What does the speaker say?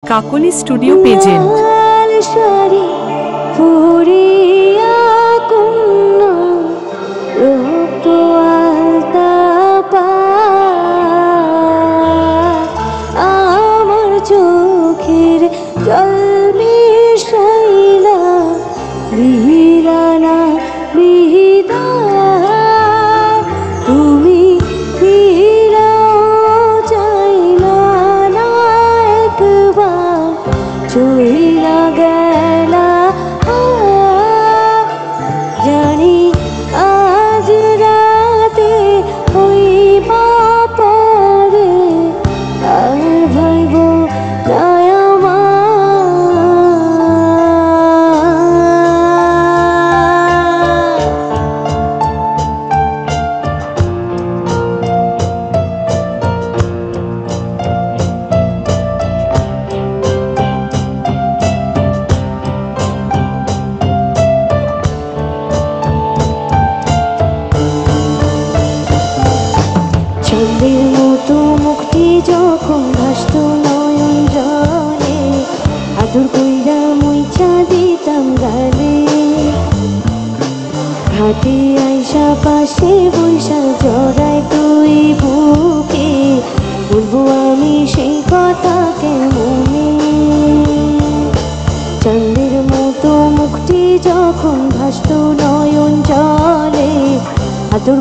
কাকলি studio present. আমার চোখের জল মিশাইলা বিহিরানা বিহিদা তুমি ফিরাও চাইলা না একবার চইলা গেলা জানি আজ রাতে হইবা পরে আর ভাইব চাঁদের মতো মুক্তি যখন ভাসত নয়ন জলে আদর কইরা মুইচা দিতাম গালে হাতে আইসা পাশে বৈশা জড়াই তুই বুকে বলবো আমি সেই কথা কেমনে চাঁদের মতো মুক্তি যখন ভাসত নয়ন জলে আদর